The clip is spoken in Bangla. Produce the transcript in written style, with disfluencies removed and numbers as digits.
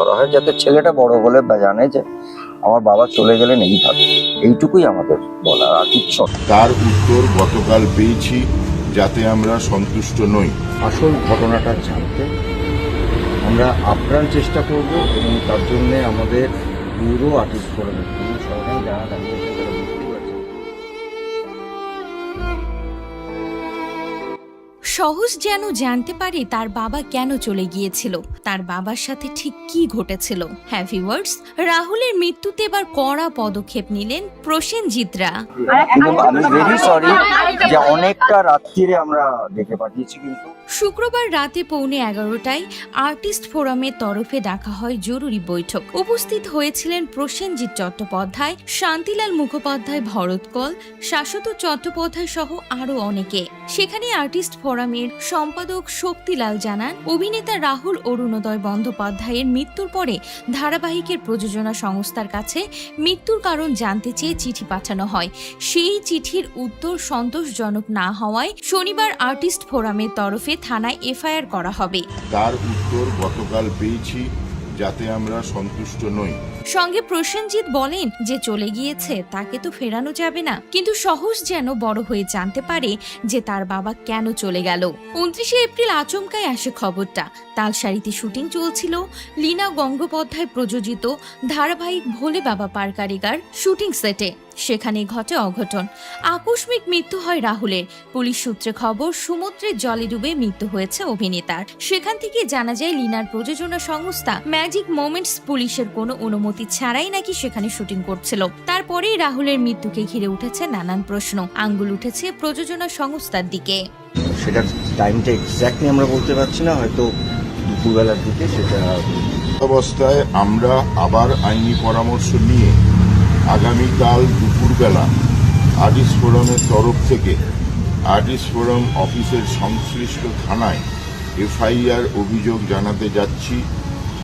ধরা হয়, যাতে ছেলেটা বড় হলে বা জানে যে আমার বাবা চলে গেলেন এইভাবে। এইটুকুই আমাদের বলার, আর কিচ্ছু না। তার উত্তর গতকাল পেয়েছি, যাতে আমরা সন্তুষ্ট নই। আসল ঘটনাটা জানতে আমরা আপ্রাণ চেষ্টা করব, এবং তার জন্য আমাদের পুরো আর্টিস্ট ফোরামের পুরো সবাই যারা দাঁড়িয়েছে তারা বুঝতে পারছে। সহজ যেন জানতে পারে তার বাবা কেন চলে গিয়েছিল, তার বাবার সাথে ঠিক কি ঘটেছিল। হ্যাঁ ভিউয়ার্স, রাহুলের মৃত্যুতে এবার কড়া পদক্ষেপ নিলেন প্রসেনজিৎরা। কিন্তু আমি ভেরি সরি যে অনেকটা রাত্রিরে আমরা ডেকে পাঠিয়েছি, কিন্তু শুক্রবার রাতে 11:15টায় আর্টিস্ট ফোরামের তরফে ডাকা হয় জরুরি বৈঠক। উপস্থিত হয়েছিলেন প্রসেনজিৎ চট্টোপাধ্যায়, শান্তিলাল মুখোপাধ্যায়, ভরত কল, শাশ্বত চট্টোপাধ্যায় সহ আরো অনেকে। সেখানে আর্টিস্ট ফোরামের সম্পাদক শক্তিলাল জানান, অভিনেতা রাহুল অরুণোদয় বন্দ্যোপাধ্যায়ের মৃত্যুর পরে ধারাবাহিকের প্রযোজনা সংস্থার কাছে মৃত্যুর কারণ জানতে চেয়ে চিঠি পাঠানো হয়। সেই চিঠির উত্তর সন্তোষজনক না হওয়ায় শনিবার আর্টিস্ট ফোরামের তরফে থানায় এফআইআর করা হবে। তার উত্তর গতকাল পেয়েছি, যাতে আমরা সন্তুষ্ট নই। সঙ্গে প্রসেনজিৎ বলেন যে চলে গিয়েছে তাকে তো ফেরানো যাবে না, কিন্তু সহজ যেন বড় হয়ে জানতে পারে যে তার বাবা কেন চলে গেল। 29শে এপ্রিল আচমকায় আসে খবরটা। তালসারিতে শুটিং চলছিল লীনা গঙ্গোপাধ্যায় প্রযোজিত ধারাবাহিক ভোলে বাবা পার কারিগর শুটিং সেটে। সেখানে ঘটে অঘটন, আকস্মিক মৃত্যু হয় রাহুলের। পুলিশ সূত্রে খবর, সমুদ্রের জলে ডুবে মৃত্যু হয়েছে অভিনেতার। সেখান থেকে জানা যায় লীনার প্রযোজনা সংস্থা ম্যাজিক মোমেন্টস পুলিশের কোনো অনুমতি ছাড়াই নাকি সেখানে শুটিং করছিল। তারপরেই রাহুলের মৃত্যুকে ঘিরে উঠেছে নানান প্রশ্ন, আঙ্গুল উঠেছে প্রযোজনা সংস্থার দিকে। সেটার টাইমটা এক্স্যাক্টলি আমরা বলতে পারছি না, হয়তো দুপুরবেলার দিকে। সেটা অবস্থায় আমরা আবার আইনি পরামর্শ নিয়ে আগামীকাল দুপুরবেলা আর্টিস্ট ফোরামের তরফ থেকে আর্টিস্ট ফোরাম অফিসের সংশ্লিষ্ট থানায় এফআইআর অভিযোগ জানাতে যাচ্ছি।